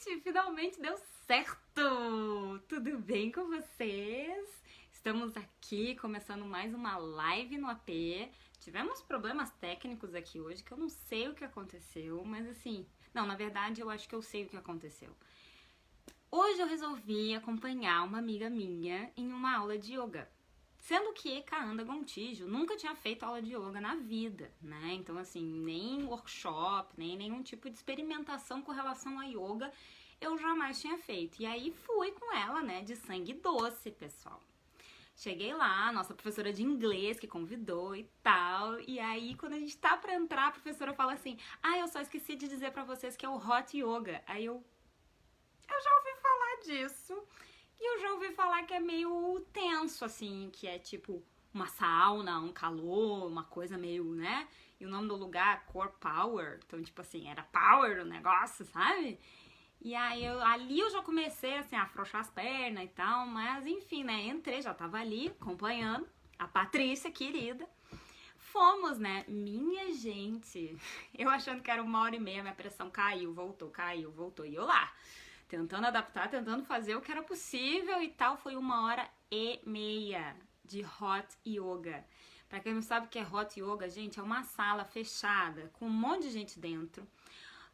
gente! Finalmente deu certo! Tudo bem com vocês? Estamos aqui começando mais uma live no AP. Tivemos problemas técnicos aqui hoje que eu não sei o que aconteceu, mas assim... Não, na verdade eu acho que eu sei o que aconteceu. Hoje eu resolvi acompanhar uma amiga minha em uma aula de yoga. Sendo que Kaanda Gontijo nunca tinha feito aula de yoga na vida, né? Então, assim, nem workshop, nem nenhum tipo de experimentação com relação a yoga eu jamais tinha feito. E aí fui com ela, né, de sangue doce, pessoal. Cheguei lá, nossa professora de inglês que convidou e tal. E aí, quando a gente tá pra entrar, a professora fala assim: eu só esqueci de dizer pra vocês que é o Hot Yoga. Aí eu já ouvi falar disso. E eu já ouvi falar que é meio tenso, assim, que é tipo uma sauna, um calor, uma coisa meio, né? E o nome do lugar, Core Power. Então, tipo assim, era power o negócio, sabe? E aí, ali eu já comecei, assim, a afrouxar as pernas e tal. Mas, enfim, né? Entrei, já tava ali acompanhando a Patrícia, querida. Fomos, né? Minha gente, eu achando que era 1h30, minha pressão caiu, voltou. E eu lá, tentando adaptar, tentando fazer o que era possível e tal. Foi 1h30 de Hot Yoga. Pra quem não sabe o que é Hot Yoga, gente, é uma sala fechada com um monte de gente dentro,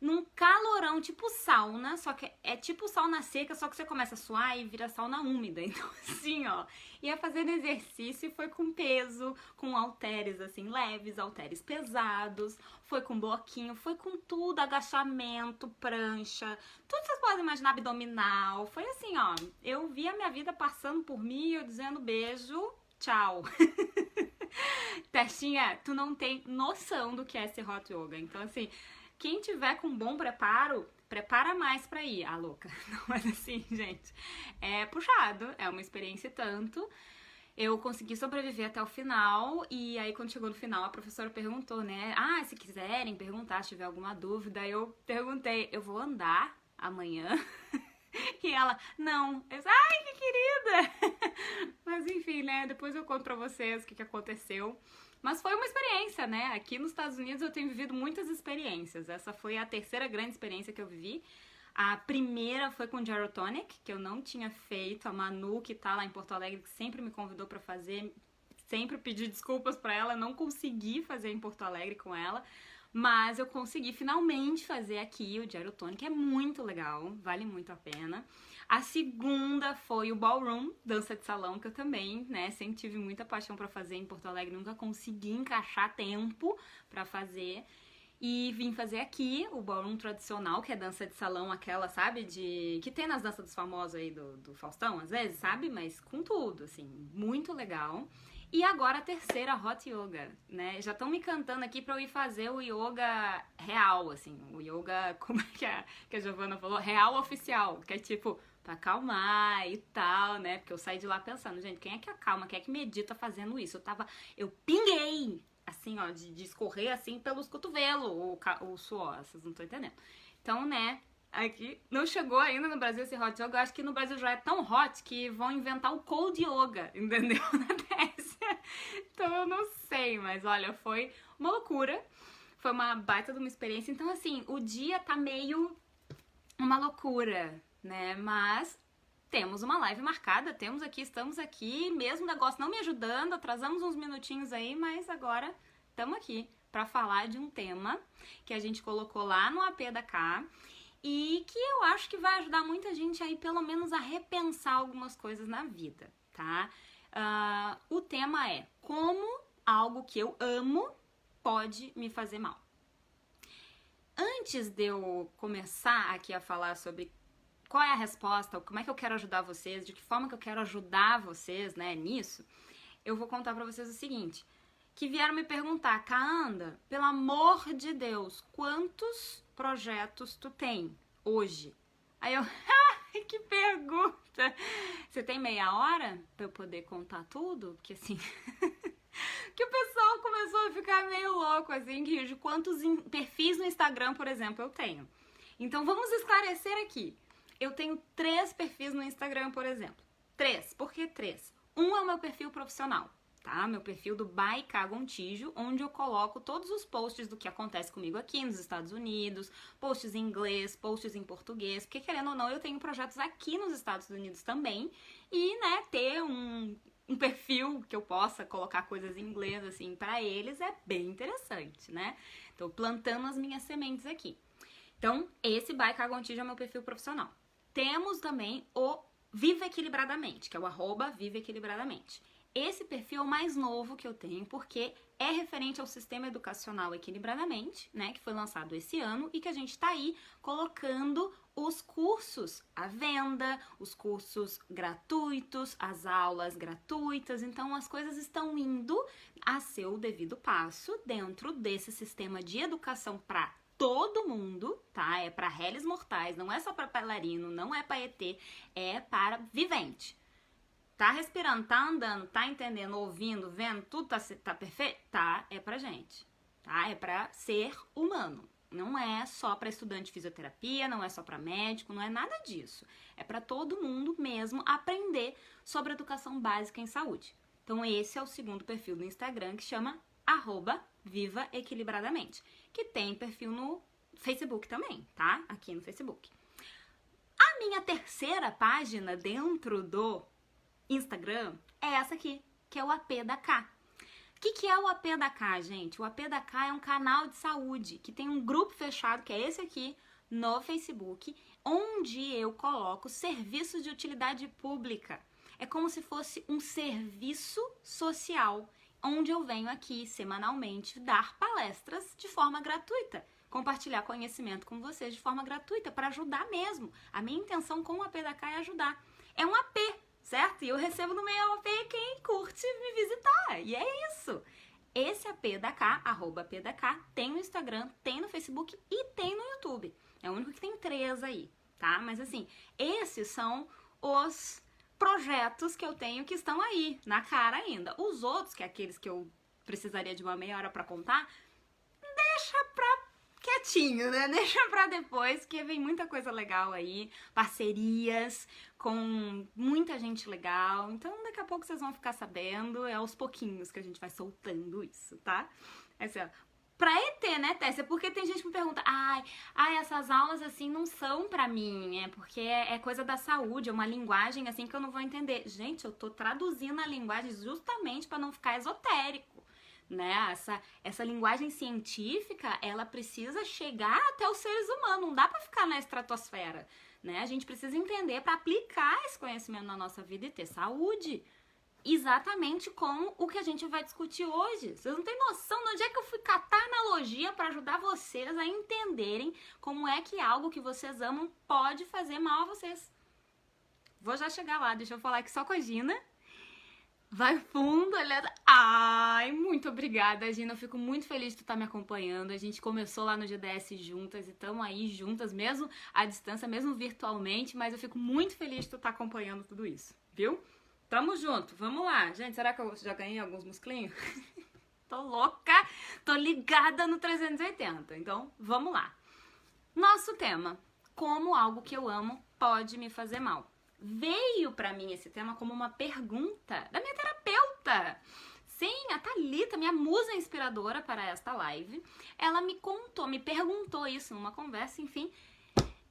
num calorão, tipo sauna, só que é tipo sauna seca, só que você começa a suar e vira sauna úmida. Então, assim, ó, ia fazendo exercício e foi com peso, com halteres, assim, leves, halteres pesados, foi com bloquinho, foi com tudo, agachamento, prancha, tudo que vocês podem imaginar, abdominal. Foi assim, ó, eu vi a minha vida passando por mim e eu dizendo beijo, tchau. Testinha, tu não tem noção do que é esse Hot Yoga. Então, assim, quem tiver com bom preparo, prepara mais pra ir. Louca. Não, mas assim, gente, é puxado, é uma experiência e tanto. Eu consegui sobreviver até o final, e aí quando chegou no final a professora perguntou, né? Se quiserem perguntar, se tiver alguma dúvida, eu perguntei, eu vou andar amanhã? E ela, não. Eu disse, que querida! Mas enfim, né? Depois eu conto pra vocês o que aconteceu. Mas foi uma experiência, né? Aqui nos Estados Unidos eu tenho vivido muitas experiências. Essa foi a terceira grande experiência que eu vivi. A primeira foi com o Gyrotonic, que eu não tinha feito. A Manu, que tá lá em Porto Alegre, que sempre me convidou pra fazer. Sempre pedi desculpas pra ela, não consegui fazer em Porto Alegre com ela. Mas eu consegui finalmente fazer aqui o Gyrotonic, é muito legal, vale muito a pena. A segunda foi o Ballroom, dança de salão, que eu também, né, sempre tive muita paixão pra fazer em Porto Alegre, nunca consegui encaixar tempo pra fazer. E vim fazer aqui o Ballroom tradicional, que é dança de salão, aquela, sabe, que tem nas danças dos famosos aí do Faustão, às vezes, sabe? Mas com tudo, assim, muito legal. E agora a terceira, Hot Yoga, né? Já estão me cantando aqui pra eu ir fazer o yoga real, assim. O yoga, como é que a Giovana falou? Real oficial, que é tipo, pra acalmar e tal, né? Porque eu saí de lá pensando, gente, quem é que acalma, quem é que medita fazendo isso? Eu pinguei, assim, ó, de escorrer, assim, pelos cotovelos, o suor, vocês não estão entendendo. Então, né... Aqui não chegou ainda no Brasil esse hot yoga. Eu acho que no Brasil já é tão hot que vão inventar o cold yoga, entendeu? Na Tércia. Então eu não sei, mas olha, foi uma loucura. Foi uma baita de uma experiência. Então, assim, o dia tá meio uma loucura, né? Mas temos uma live marcada, estamos aqui, mesmo o negócio não me ajudando, atrasamos uns minutinhos aí, mas agora estamos aqui pra falar de um tema que a gente colocou lá no AP da K. E que eu acho que vai ajudar muita gente aí, pelo menos, a repensar algumas coisas na vida, tá? O tema é como algo que eu amo pode me fazer mal. Antes de eu começar aqui a falar sobre qual é a resposta, como é que eu quero ajudar vocês, de que forma que eu quero ajudar vocês, né, nisso, eu vou contar pra vocês o seguinte, que vieram me perguntar, Kaanda, pelo amor de Deus, quantos projetos tu tem hoje? Aí eu, que pergunta! Você tem meia hora pra eu poder contar tudo? Porque assim, que o pessoal começou a ficar meio louco, assim, de quantos perfis no Instagram, por exemplo, eu tenho. Então vamos esclarecer aqui. Eu tenho 3 perfis no Instagram, por exemplo. 3, por que 3? Um é o meu perfil profissional. tá? Meu perfil do By Gontijo, onde eu coloco todos os posts do que acontece comigo aqui nos Estados Unidos, posts em inglês, posts em português, porque querendo ou não, eu tenho projetos aqui nos Estados Unidos também, e, né, ter um perfil que eu possa colocar coisas em inglês, assim, pra eles é bem interessante, né? Tô plantando as minhas sementes aqui. Então, esse By Gontijo é meu perfil profissional. Temos também o Viva Equilibradamente, que é o @Viva Equilibradamente. Esse perfil é o mais novo que eu tenho, porque é referente ao Sistema Educacional Equilibradamente, né, que foi lançado esse ano e que a gente tá aí colocando os cursos à venda, os cursos gratuitos, as aulas gratuitas. Então, as coisas estão indo a seu devido passo dentro desse sistema de educação para todo mundo, tá? É para réis mortais, não é só para bailarino, não é para ET, é para vivente. Tá respirando, tá andando, tá entendendo, ouvindo, vendo, tudo tá perfeito? Tá, é pra gente, tá? É pra ser humano. Não é só pra estudante de fisioterapia, não é só pra médico, não é nada disso. É pra todo mundo mesmo aprender sobre educação básica em saúde. Então esse é o segundo perfil do Instagram, que chama @Viva Equilibradamente, que tem perfil no Facebook também, tá? Aqui no Facebook. A minha terceira página dentro do Instagram é essa aqui, que é o AP da K. O que é o AP da K, gente? O AP da K é um canal de saúde que tem um grupo fechado, que é esse aqui, no Facebook, onde eu coloco serviços de utilidade pública. É como se fosse um serviço social, onde eu venho aqui semanalmente dar palestras de forma gratuita, compartilhar conhecimento com vocês de forma gratuita, para ajudar mesmo. A minha intenção com o AP da K é ajudar. É um AP, certo? E eu recebo no meu AP quem curte me visitar. E é isso. Esse AP da K, @AP da K, tem no Instagram, tem no Facebook e tem no YouTube. É o único que tem 3 aí, tá? Mas assim, esses são os projetos que eu tenho que estão aí, na cara ainda. Os outros, que é aqueles que eu precisaria de uma meia hora pra contar, deixa pra quietinho, né? Deixa pra depois, que vem muita coisa legal aí, parcerias com muita gente legal. Então, daqui a pouco vocês vão ficar sabendo, é aos pouquinhos que a gente vai soltando isso, tá? Assim, ó, pra ET, né, Tessia? Porque tem gente que me pergunta, essas aulas, assim, não são pra mim, porque é coisa da saúde, é uma linguagem, assim, que eu não vou entender. Gente, eu tô traduzindo a linguagem justamente pra não ficar esotérico, né? Essa linguagem científica, ela precisa chegar até os seres humanos, não dá pra ficar na estratosfera, né? A gente precisa entender para aplicar esse conhecimento na nossa vida e ter saúde. Exatamente como o que a gente vai discutir hoje. Vocês não têm noção de onde é que eu fui catar analogia para ajudar vocês a entenderem como é que algo que vocês amam pode fazer mal a vocês. Vou já chegar lá, deixa eu falar aqui só com a Gina. Vai fundo, olhada. Ai, muito obrigada, Gina. Eu fico muito feliz de tu estar me acompanhando. A gente começou lá no GDS juntas e estamos aí juntas, mesmo à distância, mesmo virtualmente, mas eu fico muito feliz de tu estar acompanhando tudo isso, viu? Tamo junto, vamos lá. Gente, será que eu já ganhei alguns musclinhos? Tô louca, tô ligada no 380. Então, vamos lá. Nosso tema: como algo que eu amo pode me fazer mal. Veio pra mim esse tema como uma pergunta da minha terapeuta. Sim, a Thalita, minha musa inspiradora para esta live, ela me perguntou isso numa conversa, enfim,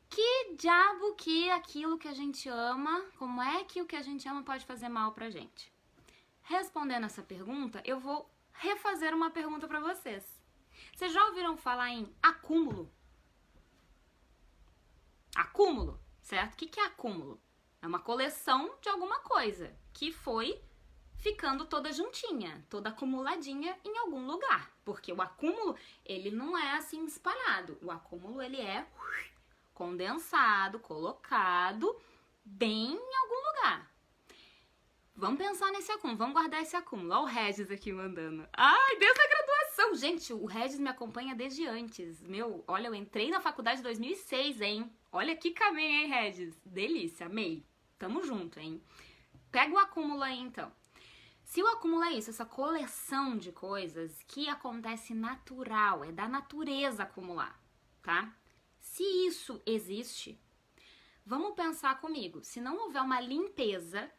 que diabo que aquilo que a gente ama, como é que o que a gente ama pode fazer mal pra gente? Respondendo essa pergunta, eu vou refazer uma pergunta pra vocês. Vocês já ouviram falar em acúmulo? Acúmulo, certo? O que é acúmulo? É uma coleção de alguma coisa que foi ficando toda juntinha, toda acumuladinha em algum lugar. Porque o acúmulo, ele não é assim espalhado. O acúmulo, ele é condensado, colocado bem em algum lugar. Vamos pensar nesse acúmulo, vamos guardar esse acúmulo. Olha o Regis aqui mandando. Ai, desde a graduação. Gente, o Regis me acompanha desde antes. Olha, eu entrei na faculdade em 2006, hein? Olha que caminho, hein, Regis? Delícia, amei. Tamo junto, hein? Pega o acúmulo aí, então. Se o acúmulo é isso, essa coleção de coisas que acontece natural, é da natureza acumular, tá? Se isso existe, vamos pensar comigo. Se não houver uma limpeza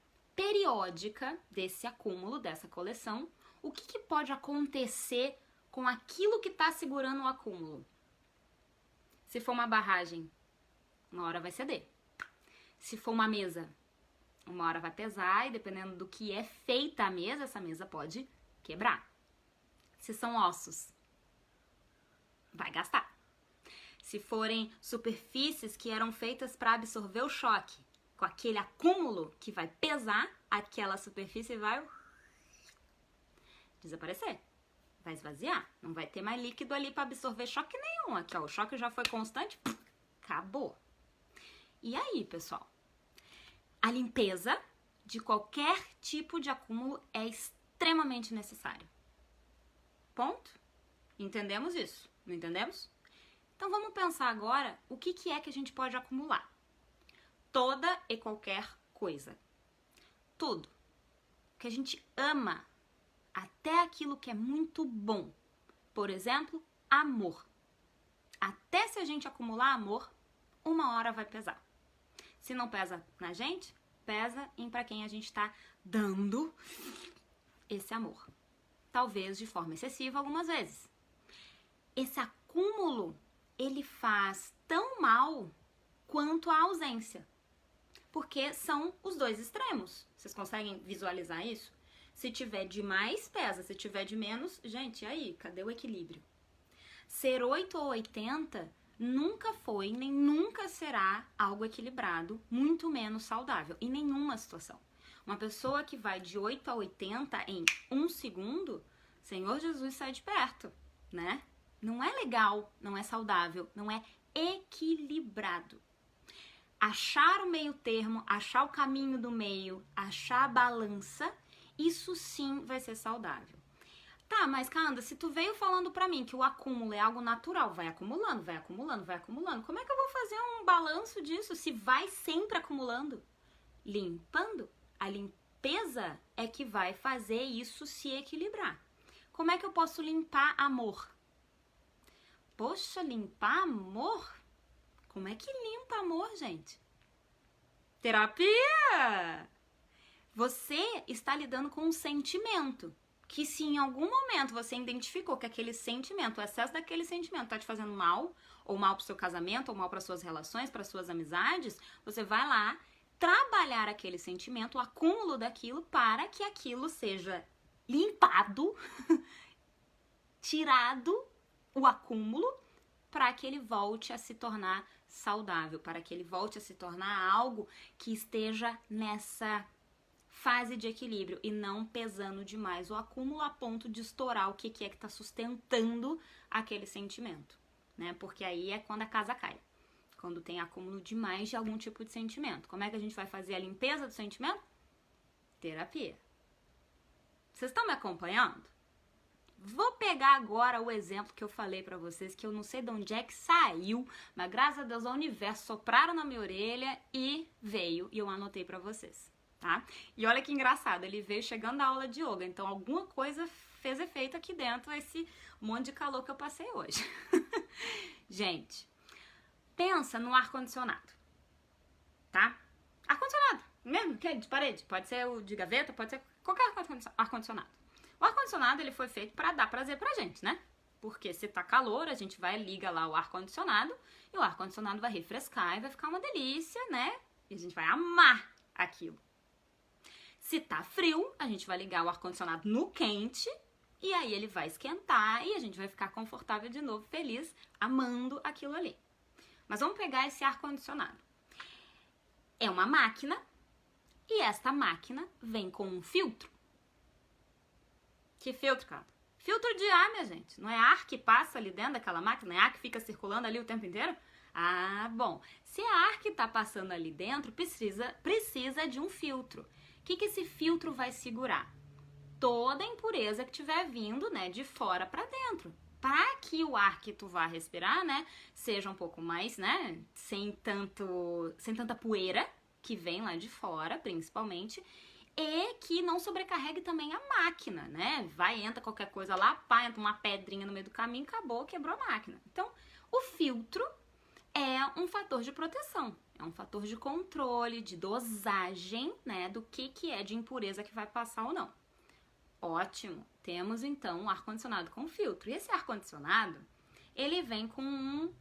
periódica desse acúmulo, dessa coleção, o que pode acontecer com aquilo que está segurando o acúmulo? Se for uma barragem, uma hora vai ceder. Se for uma mesa, uma hora vai pesar e dependendo do que é feita a mesa, essa mesa pode quebrar. Se são ossos, vai gastar. Se forem superfícies que eram feitas para absorver o choque, com aquele acúmulo que vai pesar, aquela superfície vai desaparecer. Vai esvaziar. Não vai ter mais líquido ali para absorver choque nenhum. Aqui, ó, o choque já foi constante, acabou. E aí, pessoal? A limpeza de qualquer tipo de acúmulo é extremamente necessária. Ponto? Entendemos isso? Não entendemos? Então vamos pensar agora o que é que a gente pode acumular. Toda e qualquer coisa. Tudo. Que a gente ama. Até aquilo que é muito bom. Por exemplo, amor. Até se a gente acumular amor, uma hora vai pesar. Se não pesa na gente, pesa em para quem a gente está dando esse amor. Talvez de forma excessiva algumas vezes. Esse acúmulo, ele faz tão mal quanto a ausência. Porque são os dois extremos. Vocês conseguem visualizar isso? Se tiver de mais, pesa. Se tiver de menos, gente, e aí? Cadê o equilíbrio? Ser 8 ou 80 nunca foi, nem nunca será algo equilibrado, muito menos saudável, em nenhuma situação. Uma pessoa que vai de 8 a 80 em 1 segundo, Senhor Jesus, sai de perto, né? Não é legal, não é saudável, não é equilibrado. Achar o meio termo, achar o caminho do meio, achar a balança, isso sim vai ser saudável. Tá, mas Canda, se tu veio falando pra mim que o acúmulo é algo natural, vai acumulando, vai acumulando, vai acumulando, como é que eu vou fazer um balanço disso se vai sempre acumulando? Limpando. A limpeza é que vai fazer isso se equilibrar. Como é que eu posso limpar amor? Poxa, limpar amor? Como é que limpa amor, gente? Terapia! Você está lidando com um sentimento. Que se em algum momento você identificou que aquele sentimento, o excesso daquele sentimento tá te fazendo mal, ou mal pro seu casamento, ou mal para suas relações, para suas amizades, você vai lá trabalhar aquele sentimento, o acúmulo daquilo, para que aquilo seja limpado, tirado o acúmulo, para que ele volte a se tornar saudável, para que ele volte a se tornar algo que esteja nessa fase de equilíbrio e não pesando demais o acúmulo a ponto de estourar o que é que está sustentando aquele sentimento, né? Porque aí é quando a casa cai, quando tem acúmulo demais de algum tipo de sentimento. Como é que a gente vai fazer a limpeza do sentimento? Terapia. Vocês estão me acompanhando? Vou pegar agora o exemplo que eu falei pra vocês, que eu não sei de onde é que saiu, mas graças a Deus o universo sopraram na minha orelha e veio, e eu anotei pra vocês. Tá? E olha que engraçado, ele veio chegando da aula de yoga, então alguma coisa fez efeito aqui dentro, esse monte de calor que eu passei hoje. Gente, pensa no ar-condicionado, tá? Ar-condicionado, mesmo, que é de parede, pode ser o de gaveta, pode ser qualquer ar-condicionado. O ar-condicionado, ele foi feito para dar prazer pra gente, né? Porque se tá calor, a gente vai liga lá o ar-condicionado e o ar-condicionado vai refrescar e vai ficar uma delícia, né? E a gente vai amar aquilo. Se tá frio, a gente vai ligar o ar-condicionado no quente e aí ele vai esquentar e a gente vai ficar confortável de novo, feliz, amando aquilo ali. Mas vamos pegar esse ar-condicionado. É uma máquina e esta máquina vem com um filtro. Que filtro, cara? Filtro de ar, minha gente. Não é ar que passa ali dentro daquela máquina? Não é ar que fica circulando ali o tempo inteiro? Ah, bom. Se é ar que tá passando ali dentro, precisa de um filtro. O que esse filtro vai segurar? Toda a impureza que tiver vindo, né, de fora para dentro. Para que o ar que tu vai respirar, né, seja um pouco mais, né, sem tanta poeira que vem lá de fora, principalmente, e que não sobrecarregue também a máquina, né? Entra qualquer coisa lá, entra uma pedrinha no meio do caminho, acabou, quebrou a máquina. Então, o filtro é um fator de proteção, é um fator de controle, de dosagem, né, do que é de impureza que vai passar ou não. Ótimo, temos então um ar-condicionado com filtro. E esse ar-condicionado, ele vem com um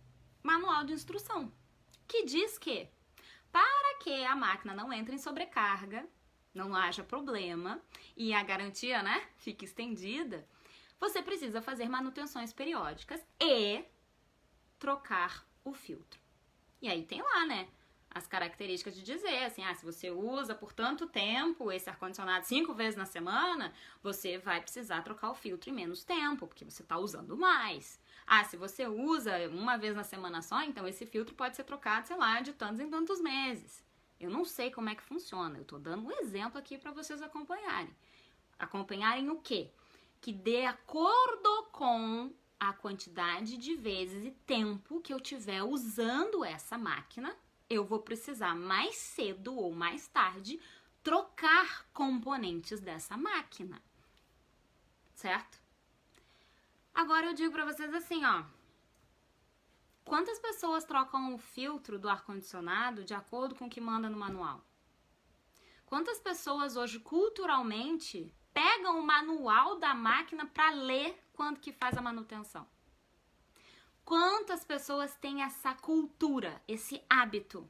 manual de instrução, que diz que para que a máquina não entre em sobrecarga, não haja problema e a garantia, né, fique estendida, você precisa fazer manutenções periódicas e trocar o filtro. E aí tem lá, né, as características de dizer, assim, se você usa por tanto tempo esse ar-condicionado 5 vezes na semana, você vai precisar trocar o filtro em menos tempo, porque você está usando mais. Se você usa uma vez na semana só, então esse filtro pode ser trocado, sei lá, de tantos em tantos meses. Eu não sei como é que funciona, eu tô dando um exemplo aqui para vocês acompanharem. Acompanharem o quê? Que de acordo com a quantidade de vezes e tempo que eu tiver usando essa máquina, eu vou precisar mais cedo ou mais tarde trocar componentes dessa máquina. Certo? Agora eu digo pra vocês assim, ó. Quantas pessoas trocam o filtro do ar-condicionado de acordo com o que manda no manual? Quantas pessoas hoje, culturalmente, pegam o manual da máquina para ler quando que faz a manutenção? Quantas pessoas têm essa cultura, esse hábito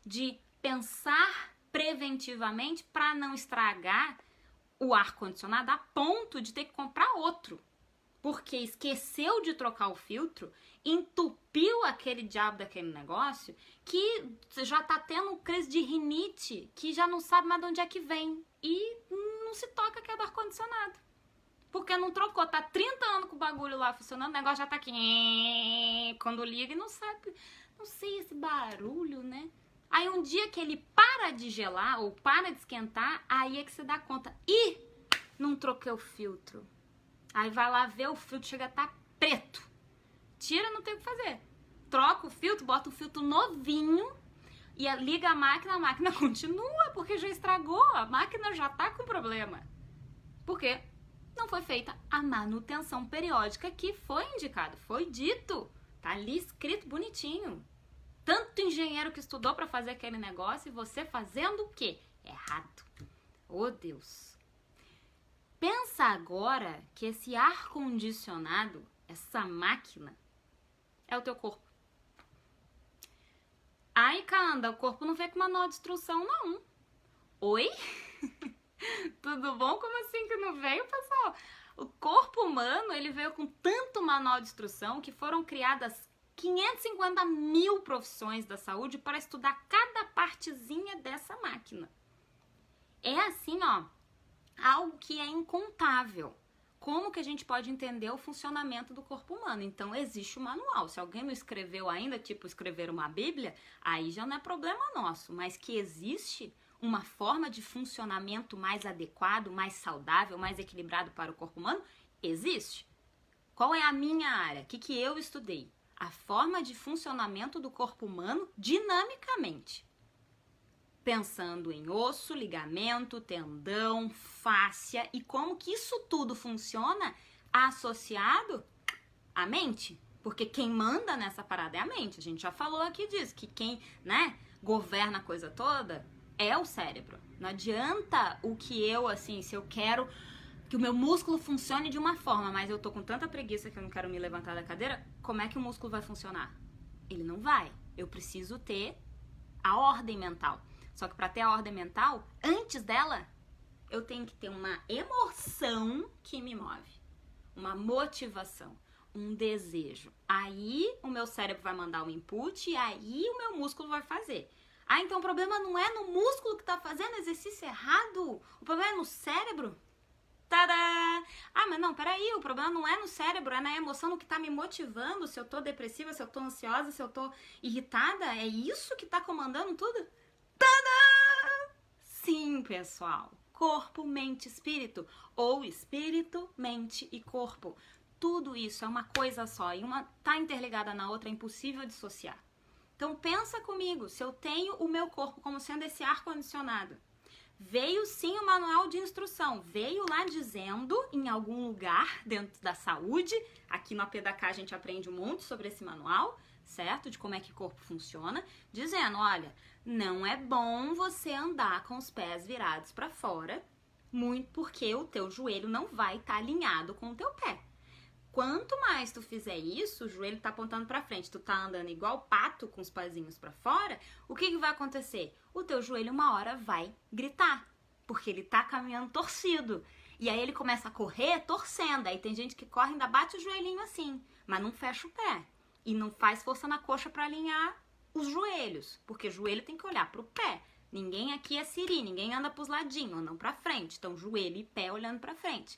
de pensar preventivamente para não estragar o ar-condicionado a ponto de ter que comprar outro? Porque esqueceu de trocar o filtro, entupiu aquele diabo daquele negócio, que já tá tendo crise de rinite, que já não sabe mais de onde é que vem. E não se toca que é do ar-condicionado. Porque não trocou, tá 30 anos com o bagulho lá funcionando, o negócio já tá aqui, quando liga e não sabe, não sei esse barulho, né? Aí um dia que ele para de gelar ou para de esquentar, aí é que você dá conta. Ih, não troquei o filtro. Aí vai lá ver, o filtro chega a estar preto. Tira, não tem o que fazer. Troca o filtro, bota o filtro novinho e liga a máquina continua, porque já estragou, a máquina já tá com problema. Por quê? Não foi feita a manutenção periódica que foi indicado, foi dito. Tá ali escrito bonitinho. Tanto engenheiro que estudou para fazer aquele negócio e você fazendo o quê? Errado. Oh, Deus. Pensa agora que esse ar-condicionado, essa máquina, é o teu corpo. Ai, Canda, o corpo não veio com manual de instrução, não. Oi? Tudo bom? Como assim que não veio, pessoal? O corpo humano, ele veio com tanto manual de instrução que foram criadas 550 mil profissões da saúde para estudar cada partezinha dessa máquina. É assim, ó, algo que é incontável. Como que a gente pode entender o funcionamento do corpo humano? Então, existe o manual. Se alguém não escreveu ainda, tipo escrever uma Bíblia, aí já não é problema nosso. Mas que existe uma forma de funcionamento mais adequado, mais saudável, mais equilibrado para o corpo humano, existe. Qual é a minha área? O que eu estudei? A forma de funcionamento do corpo humano dinamicamente. Pensando em osso, ligamento, tendão, fáscia e como que isso tudo funciona associado à mente. Porque quem manda nessa parada é a mente. A gente já falou aqui disso, que quem, né, governa a coisa toda é o cérebro. Não adianta o que eu, assim, se eu quero que o meu músculo funcione de uma forma, mas eu tô com tanta preguiça que eu não quero me levantar da cadeira, como é que o músculo vai funcionar? Ele não vai. Eu preciso ter a ordem mental. Só que para ter a ordem mental, antes dela, eu tenho que ter uma emoção que me move. Uma motivação, um desejo. Aí o meu cérebro vai mandar o input e aí o meu músculo vai fazer. Então o problema não é no músculo que tá fazendo exercício errado? O problema é no cérebro? Tadá! Mas não, peraí, o problema não é no cérebro, é na emoção, no que tá me motivando, se eu tô depressiva, se eu tô ansiosa, se eu tô irritada, é isso que tá comandando tudo? Tadá! Sim, pessoal, corpo, mente, espírito, ou espírito, mente e corpo. Tudo isso é uma coisa só, e uma tá interligada na outra, é impossível dissociar. Então pensa comigo, se eu tenho o meu corpo como sendo esse ar-condicionado, veio sim o manual de instrução, veio lá dizendo em algum lugar dentro da saúde, aqui no APDK a gente aprende um monte sobre esse manual, certo? De como é que o corpo funciona, dizendo, olha, não é bom você andar com os pés virados para fora, muito porque o teu joelho não vai estar alinhado com o teu pé. Quanto mais tu fizer isso, o joelho tá apontando pra frente, tu tá andando igual pato com os pezinhos pra fora, o que vai acontecer? O teu joelho uma hora vai gritar, porque ele tá caminhando torcido. E aí ele começa a correr torcendo, aí tem gente que corre e ainda bate o joelhinho assim, mas não fecha o pé. E não faz força na coxa pra alinhar os joelhos, porque o joelho tem que olhar pro pé. Ninguém aqui é siri, ninguém anda pros ladinhos, andam pra frente. Então joelho e pé olhando pra frente.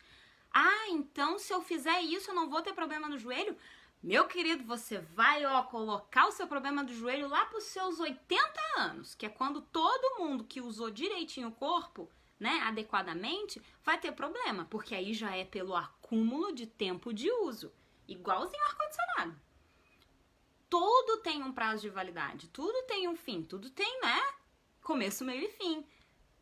Ah, então se eu fizer isso eu não vou ter problema no joelho? Meu querido, você vai colocar o seu problema do joelho lá pros seus 80 anos, que é quando todo mundo que usou direitinho o corpo, né, adequadamente, vai ter problema, porque aí já é pelo acúmulo de tempo de uso, igualzinho ao ar-condicionado. Tudo tem um prazo de validade, tudo tem um fim, tudo tem, né, começo, meio e fim.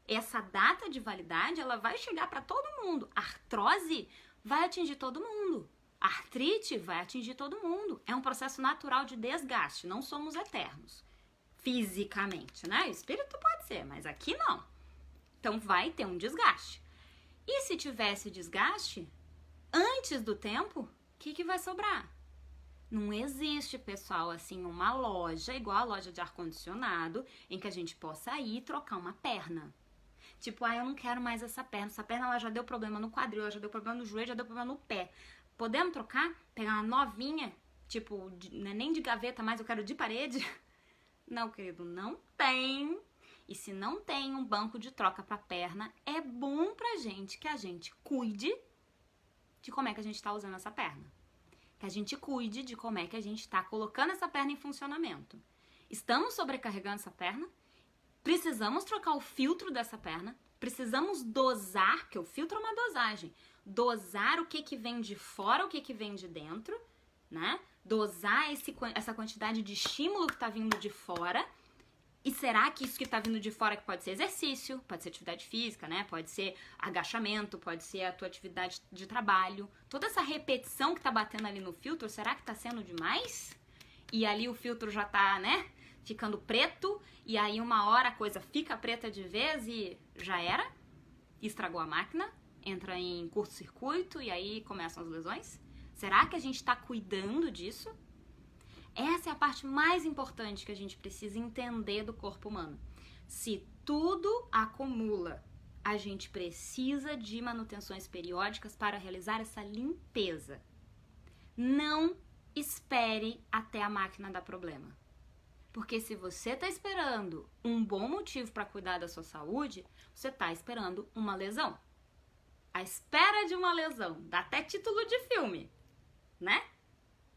Essa data de validade, ela vai chegar para todo mundo. Artrose vai atingir todo mundo. Artrite vai atingir todo mundo. É um processo natural de desgaste. Não somos eternos. Fisicamente, né? O espírito pode ser, mas aqui não. Então vai ter um desgaste. E se tivesse desgaste, antes do tempo, o que vai sobrar? Não existe, pessoal, assim, uma loja, igual a loja de ar-condicionado, em que a gente possa ir trocar uma perna. Tipo, eu não quero mais essa perna ela já deu problema no quadril, ela já deu problema no joelho, já deu problema no pé. Podemos trocar? Pegar uma novinha, tipo, não é nem de gaveta, mas eu quero de parede? Não, querido, não tem. E se não tem um banco de troca pra perna, é bom pra gente que a gente cuide de como é que a gente tá usando essa perna. Que a gente cuide de como é que a gente tá colocando essa perna em funcionamento. Estamos sobrecarregando essa perna? Precisamos trocar o filtro dessa perna, precisamos dosar, porque o filtro é uma dosagem, dosar o que vem de fora, o que vem de dentro, né? Dosar essa quantidade de estímulo que tá vindo de fora. E será que isso que tá vindo de fora que pode ser exercício, pode ser atividade física, né? Pode ser agachamento, pode ser a tua atividade de trabalho. Toda essa repetição que tá batendo ali no filtro, será que tá sendo demais? E ali o filtro já tá, né, ficando preto, e aí uma hora a coisa fica preta de vez e já era, estragou a máquina, entra em curto-circuito e aí começam as lesões. Será que a gente está cuidando disso? Essa é a parte mais importante que a gente precisa entender do corpo humano. Se tudo acumula, a gente precisa de manutenções periódicas para realizar essa limpeza. Não espere até a máquina dar problema. Porque se você está esperando um bom motivo para cuidar da sua saúde, você está esperando uma lesão. A espera de uma lesão dá até título de filme, né?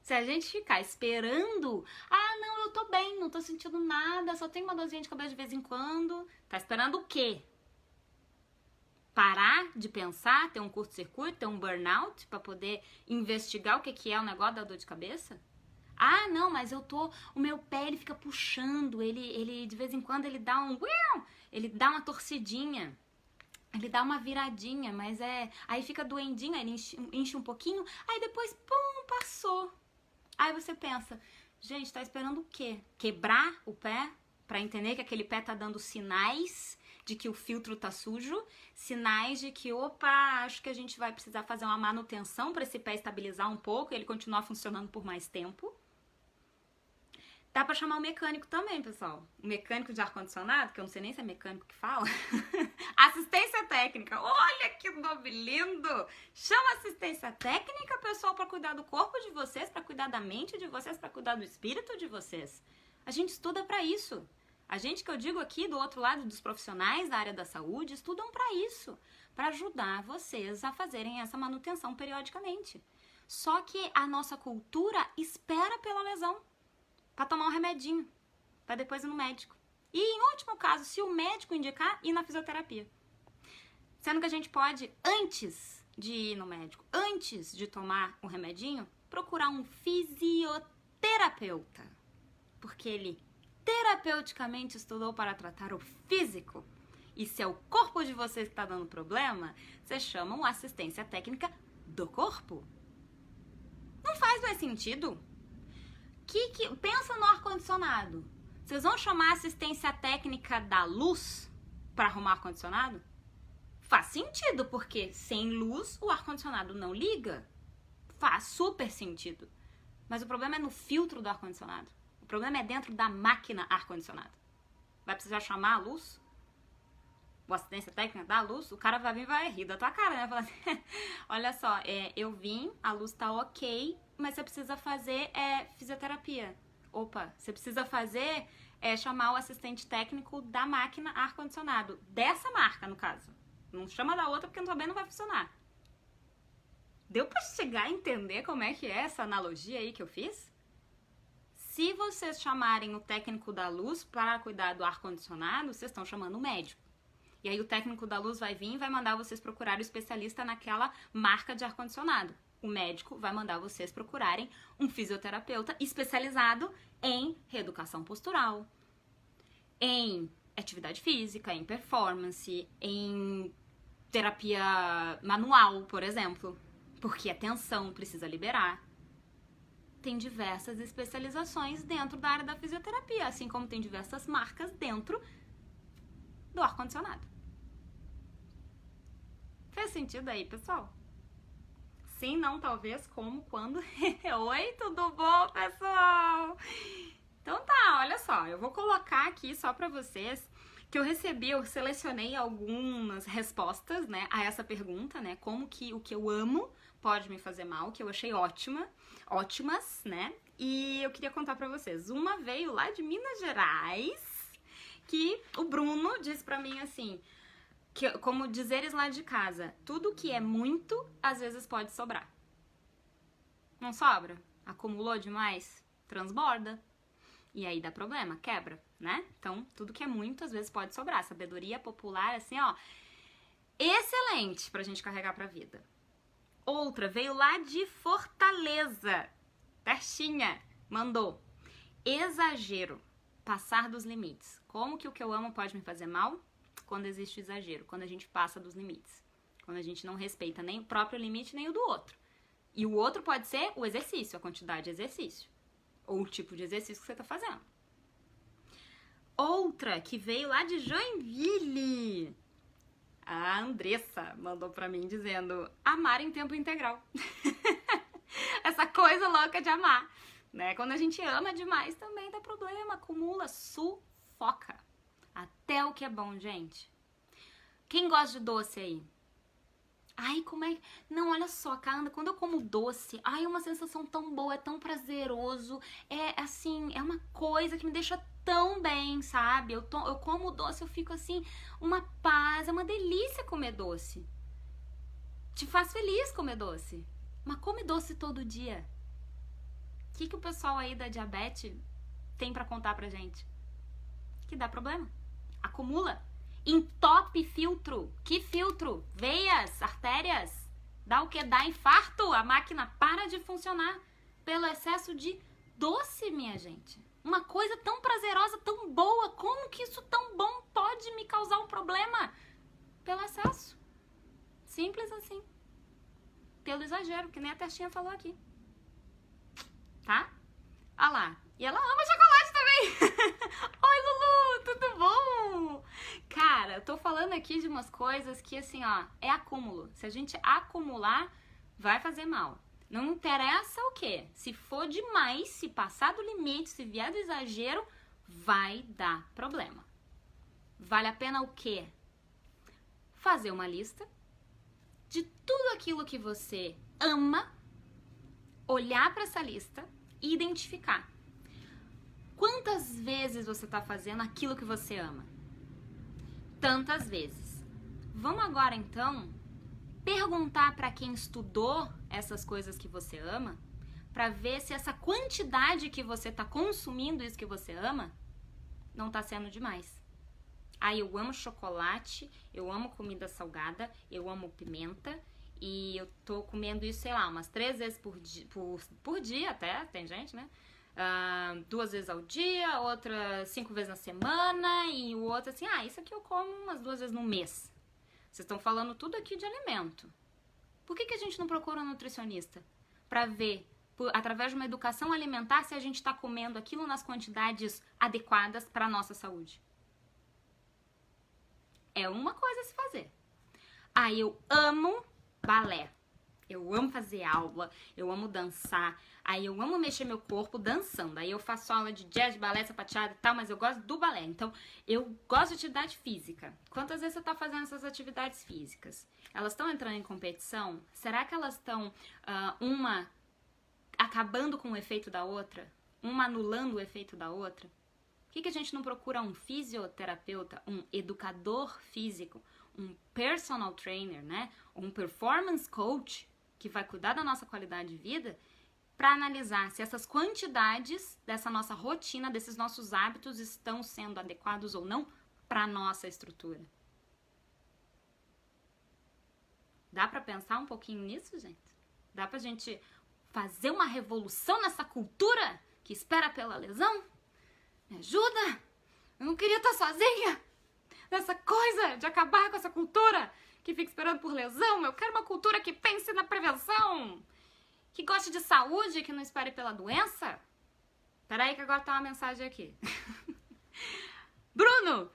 Se a gente ficar esperando, não, eu tô bem, não tô sentindo nada, só tenho uma dorzinha de cabeça de vez em quando. Tá esperando o quê? Parar de pensar, ter um curto-circuito, ter um burnout para poder investigar o que é o negócio da dor de cabeça? Não, mas o meu pé ele fica puxando, ele de vez em quando ele dá ele dá uma torcidinha, ele dá uma viradinha, mas aí fica doendinho, aí ele enche um pouquinho, aí depois, pum, passou. Aí você pensa, gente, tá esperando o quê? Quebrar o pé pra entender que aquele pé tá dando sinais de que o filtro tá sujo, sinais de que, acho que a gente vai precisar fazer uma manutenção para esse pé estabilizar um pouco e ele continuar funcionando por mais tempo. Dá pra chamar o mecânico também, pessoal. O mecânico de ar-condicionado, que eu não sei nem se é mecânico que fala. Assistência técnica. Olha que nome lindo! Chama assistência técnica, pessoal, pra cuidar do corpo de vocês, pra cuidar da mente de vocês, pra cuidar do espírito de vocês. A gente estuda pra isso. A gente que eu digo aqui do outro lado dos profissionais da área da saúde estudam pra isso. Pra ajudar vocês a fazerem essa manutenção periodicamente. Só que a nossa cultura espera pela lesão. Pra tomar um remedinho, pra depois ir no médico. E, em último caso, se o médico indicar, ir na fisioterapia. Sendo que a gente pode, antes de ir no médico, antes de tomar o remedinho, procurar um fisioterapeuta. Porque ele terapeuticamente estudou para tratar o físico. E se é o corpo de vocês que está dando problema, vocês chamam assistência técnica do corpo. Não faz mais sentido? Pensa no ar-condicionado. Vocês vão chamar a assistência técnica da luz para arrumar ar-condicionado? Faz sentido, porque sem luz o ar-condicionado não liga. Faz super sentido. Mas o problema é no filtro do ar-condicionado. O problema é dentro da máquina ar-condicionado. Vai precisar chamar a luz? O assistência técnica da luz? O cara vai vir e vai rir da tua cara, né? Falar assim, olha só, eu vim, a luz tá ok, mas você precisa fazer fisioterapia. Opa, você precisa fazer chamar o assistente técnico da máquina ar-condicionado. Dessa marca, no caso. Não chama da outra porque também não vai funcionar. Deu pra chegar a entender como é que é essa analogia aí que eu fiz? Se vocês chamarem o técnico da luz para cuidar do ar-condicionado, vocês estão chamando o médico. E aí o técnico da luz vai vir e vai mandar vocês procurar o especialista naquela marca de ar-condicionado. O médico vai mandar vocês procurarem um fisioterapeuta especializado em reeducação postural, em atividade física, em performance, em terapia manual, por exemplo, porque a tensão precisa liberar. Tem diversas especializações dentro da área da fisioterapia, assim como tem diversas marcas dentro do ar-condicionado. Fez sentido aí, pessoal? Sim, não, talvez, como, quando. Oi, tudo bom, pessoal? Então tá, olha só, eu vou colocar aqui só pra vocês que eu selecionei algumas respostas, né, a essa pergunta, né, como que o que eu amo pode me fazer mal, que eu achei ótimas, né, e eu queria contar pra vocês. Uma veio lá de Minas Gerais, que o Bruno disse pra mim assim, que, como dizeres lá de casa, tudo que é muito, às vezes pode sobrar. Não sobra? Acumulou demais? Transborda. E aí dá problema, quebra, né? Então, tudo que é muito, às vezes pode sobrar. Sabedoria popular, assim, ó, excelente pra gente carregar pra vida. Outra veio lá de Fortaleza. Pertinha. Mandou. Exagero. Passar dos limites. Como que o que eu amo pode me fazer mal? Quando existe exagero, quando a gente passa dos limites. Quando a gente não respeita nem o próprio limite, nem o do outro. E o outro pode ser o exercício, a quantidade de exercício. Ou o tipo de exercício que você tá fazendo. Outra que veio lá de Joinville. A Andressa mandou pra mim dizendo, amar em tempo integral. Essa coisa louca de amar. Né? Quando a gente ama demais também dá problema, acumula, sufoca. Até o que é bom, gente. Quem gosta de doce aí? Ai, como é... Não, olha só, Caranda, quando eu como doce, ai, é uma sensação tão boa, é tão prazeroso. É, assim, é uma coisa que me deixa tão bem, sabe? Eu como doce, eu fico, assim, uma paz. É uma delícia comer doce. Te faz feliz comer doce. Mas come doce todo dia. O que o pessoal aí da diabetes tem pra contar pra gente? Que dá problema. Acumula. Entope filtro. Que filtro? Veias, artérias. Dá o que? Dá infarto. A máquina para de funcionar pelo excesso de doce, minha gente. Uma coisa tão prazerosa, tão boa. Como que isso tão bom pode me causar um problema? Pelo excesso. Simples assim. Pelo exagero, que nem a Testinha falou aqui. Tá? Olha lá. E ela ama chocolate também. Oi, Lulu, tudo bom? Cara, eu tô falando aqui de umas coisas que, assim, ó, é acúmulo. Se a gente acumular, vai fazer mal. Não interessa o quê? Se for demais, se passar do limite, se vier do exagero, vai dar problema. Vale a pena o quê? Fazer uma lista de tudo aquilo que você ama, olhar pra essa lista e identificar. Quantas vezes você está fazendo aquilo que você ama? Tantas vezes. Vamos agora, então, perguntar para quem estudou essas coisas que você ama, para ver se essa quantidade que você está consumindo isso que você ama não está sendo demais. Ah, eu amo chocolate, eu amo comida salgada, eu amo pimenta e eu tô comendo isso, sei lá, umas 3 vezes por dia até, tem gente, né? 2 vezes ao dia, outra 5 vezes na semana e o outro assim, isso aqui eu como umas 2 vezes no mês. Vocês estão falando tudo aqui de alimento. Por que a gente não procura um nutricionista? Pra ver através de uma educação alimentar, se a gente está comendo aquilo nas quantidades adequadas para a nossa saúde? É uma coisa a se fazer. Eu amo balé. Eu amo fazer aula, eu amo dançar, aí eu amo mexer meu corpo dançando. Aí eu faço aula de jazz, balé, sapateado e tal, mas eu gosto do balé. Então, eu gosto de atividade física. Quantas vezes você tá fazendo essas atividades físicas? Elas estão entrando em competição? Será que elas estão, uma acabando com o efeito da outra? Uma anulando o efeito da outra? Por que a gente não procura um fisioterapeuta, um educador físico, um personal trainer, né? Um performance coach que vai cuidar da nossa qualidade de vida para analisar se essas quantidades dessa nossa rotina, desses nossos hábitos estão sendo adequados ou não para a nossa estrutura. Dá para pensar um pouquinho nisso, gente? Dá pra gente fazer uma revolução nessa cultura que espera pela lesão? Me ajuda? Eu não queria estar sozinha nessa coisa de acabar com essa cultura que fica esperando por lesão. Eu quero uma cultura que pense na prevenção, que goste de saúde, que não espere pela doença. Peraí que agora tá uma mensagem aqui. Bruno!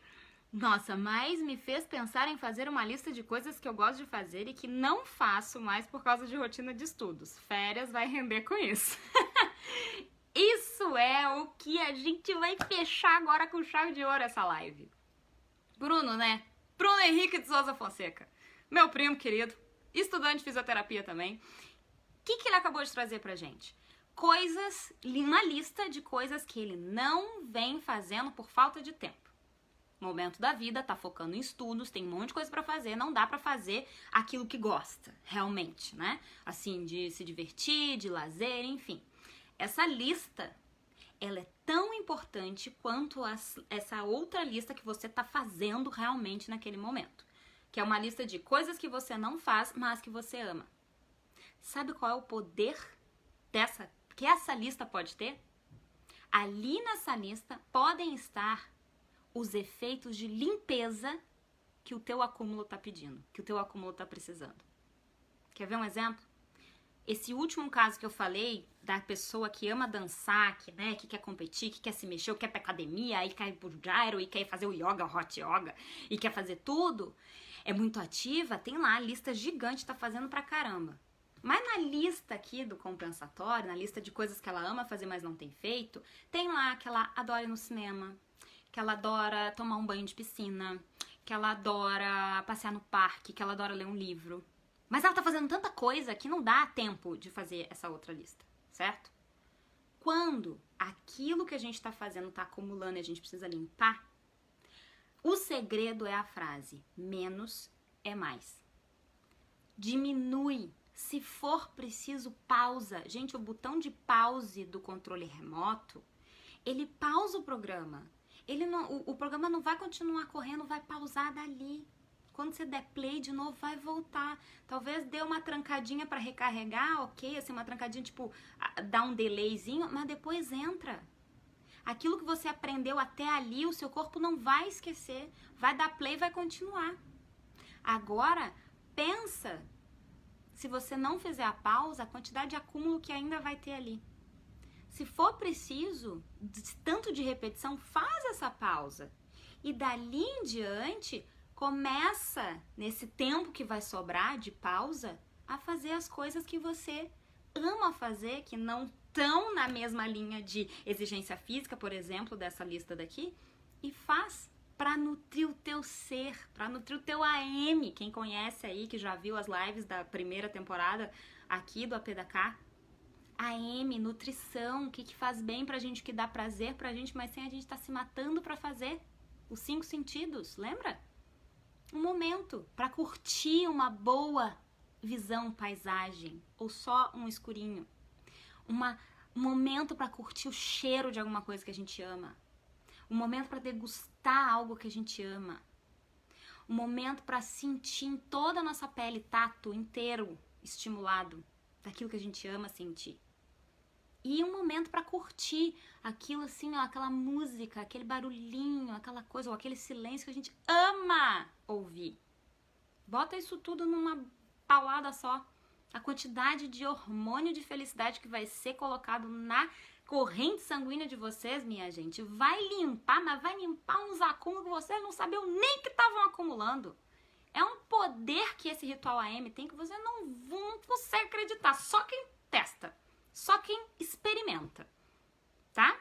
Nossa, mas me fez pensar em fazer uma lista de coisas que eu gosto de fazer e que não faço mais por causa de rotina de estudos. Férias vai render com isso. Isso é o que a gente vai fechar agora com chave de ouro essa live. Bruno, né? Bruno Henrique de Souza Fonseca. Meu primo querido, estudante de fisioterapia também. O que ele acabou de trazer pra gente? Coisas, uma lista de coisas que ele não vem fazendo por falta de tempo. Momento da vida, tá focando em estudos, tem um monte de coisa pra fazer, não dá pra fazer aquilo que gosta, realmente, né? Assim, de se divertir, de lazer, enfim. Essa lista, ela é tão importante quanto essa outra lista que você tá fazendo realmente naquele momento. Que é uma lista de coisas que você não faz, mas que você ama. Sabe qual é o poder que essa lista pode ter? Ali nessa lista podem estar os efeitos de limpeza que o teu acúmulo tá pedindo, que o teu acúmulo tá precisando. Quer ver um exemplo? Esse último caso que eu falei, da pessoa que ama dançar, que quer competir, que quer se mexer, que quer ir pra academia, aí quer ir pro gyro, e quer fazer o yoga, o hot yoga, e quer fazer tudo, é muito ativa, tem lá a lista gigante, tá fazendo pra caramba. Mas na lista aqui do compensatório, na lista de coisas que ela ama fazer, mas não tem feito, tem lá que ela adora ir no cinema, que ela adora tomar um banho de piscina, que ela adora passear no parque, que ela adora ler um livro. Mas ela tá fazendo tanta coisa que não dá tempo de fazer essa outra lista, certo? Quando aquilo que a gente tá fazendo tá acumulando e a gente precisa limpar, o segredo é a frase: menos é mais. Diminui. Se for preciso, pausa. Gente, o botão de pause do controle remoto, ele pausa o programa. O programa não vai continuar correndo, vai pausar dali. Quando você der play de novo, vai voltar. Talvez dê uma trancadinha para recarregar, ok? Assim, uma trancadinha, tipo, dá um delayzinho, mas depois entra. Aquilo que você aprendeu até ali, o seu corpo não vai esquecer. Vai dar play e vai continuar. Agora, pensa, se você não fizer a pausa, a quantidade de acúmulo que ainda vai ter ali. Se for preciso, tanto de repetição, faz essa pausa. E dali em diante, começa, nesse tempo que vai sobrar de pausa, a fazer as coisas que você ama fazer, que não estão na mesma linha de exigência física, por exemplo, dessa lista daqui, e faz para nutrir o teu ser, para nutrir o teu AM. Quem conhece aí, que já viu as lives da primeira temporada aqui do AP da K, AM, nutrição, o que faz bem pra gente, o que dá prazer pra gente, mas sem a gente estar se matando pra fazer. Os 5 sentidos, lembra? Um momento pra curtir uma boa visão, paisagem, ou só um escurinho. Um momento pra curtir o cheiro de alguma coisa que a gente ama. Um momento pra degustar algo que a gente ama. Um momento pra sentir em toda a nossa pele, tato inteiro, estimulado, daquilo que a gente ama sentir. E um momento para curtir aquilo assim, ó, aquela música, aquele barulhinho, aquela coisa, ou aquele silêncio que a gente ama ouvir. Bota isso tudo numa paulada só A quantidade de hormônio de felicidade que vai ser colocado na corrente sanguínea de vocês, minha gente, vai limpar, mas vai limpar uns acúmulos que vocês não sabiam nem que estavam acumulando. É um poder que esse ritual AM tem que você não consegue acreditar. Só quem testa, só quem experimenta, tá?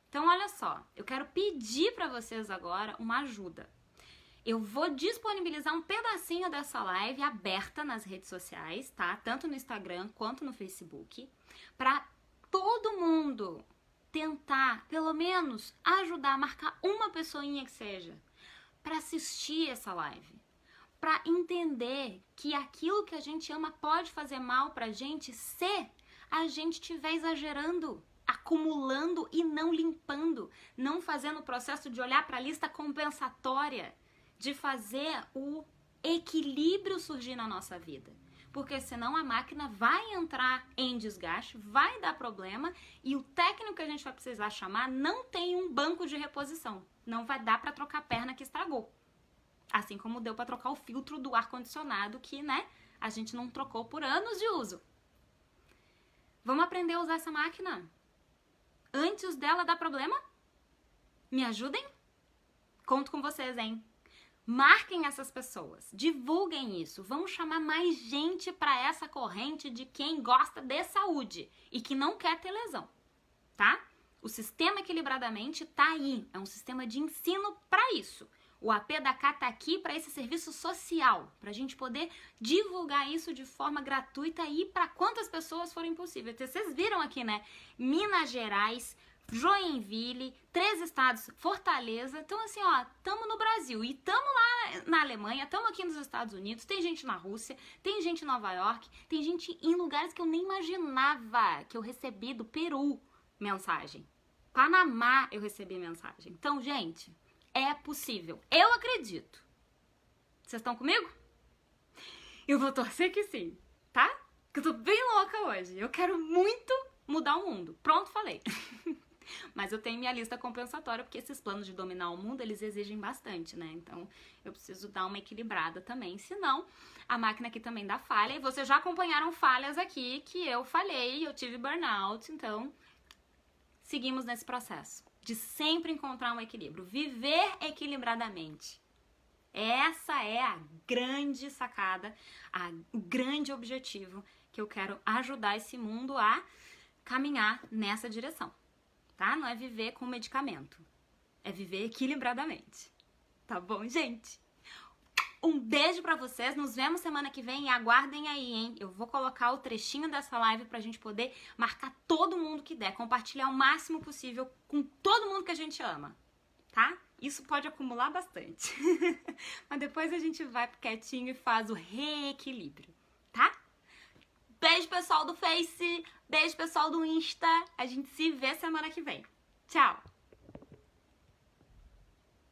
Então, olha só, eu quero pedir para vocês agora uma ajuda. Eu vou disponibilizar um pedacinho dessa live aberta nas redes sociais, tá? Tanto no Instagram quanto no Facebook, para todo mundo tentar, pelo menos, ajudar a marcar uma pessoinha que seja, para assistir essa live, para entender que aquilo que a gente ama pode fazer mal pra gente se a gente estiver exagerando, acumulando e não limpando, não fazendo o processo de olhar para a lista compensatória, de fazer o equilíbrio surgir na nossa vida. Porque senão a máquina vai entrar em desgaste, vai dar problema e o técnico que a gente vai precisar chamar não tem um banco de reposição. Não vai dar para trocar a perna que estragou. Assim como deu para trocar o filtro do ar-condicionado que, né, a gente não trocou por anos de uso. Vamos aprender a usar essa máquina antes dela dar problema? Me ajudem? Conto com vocês, hein? Marquem essas pessoas, divulguem isso, vamos chamar mais gente para essa corrente de quem gosta de saúde e que não quer ter lesão, tá? O sistema Equilibradamente tá aí, é um sistema de ensino para isso. O AP da K tá aqui para esse serviço social, para a gente poder divulgar isso de forma gratuita e para quantas pessoas forem possível. Vocês viram aqui, né? Minas Gerais, Joinville, 3 estados, Fortaleza. Então, assim, ó, tamo no Brasil e tamo lá na Alemanha, tamo aqui nos Estados Unidos, tem gente na Rússia, tem gente em Nova York, tem gente em lugares que eu nem imaginava, que eu recebi do Peru mensagem. Panamá eu recebi mensagem. Então, gente, é possível. Eu acredito. Vocês estão comigo? Eu vou torcer que sim, tá? Que eu tô bem louca hoje. Eu quero muito mudar o mundo. Pronto, falei. Mas eu tenho minha lista compensatória, porque esses planos de dominar o mundo, eles exigem bastante, né? Então, eu preciso dar uma equilibrada também. Senão, a máquina aqui também dá falha. E vocês já acompanharam falhas aqui que eu falhei, eu tive burnout. Então, seguimos nesse processo de sempre encontrar um equilíbrio. Viver equilibradamente. Essa é a grande sacada, o grande objetivo que eu quero ajudar esse mundo a caminhar nessa direção. Tá? Não é viver com medicamento, é viver equilibradamente. Tá bom, gente? Um beijo pra vocês, nos vemos semana que vem e aguardem aí, hein? Eu vou colocar o trechinho dessa live pra gente poder marcar todo mundo que der, compartilhar o máximo possível com todo mundo que a gente ama, tá? Isso pode acumular bastante. Mas depois a gente vai quietinho e faz o reequilíbrio, tá? Beijo, pessoal do Face. Beijo, pessoal do Insta. A gente se vê semana que vem. Tchau!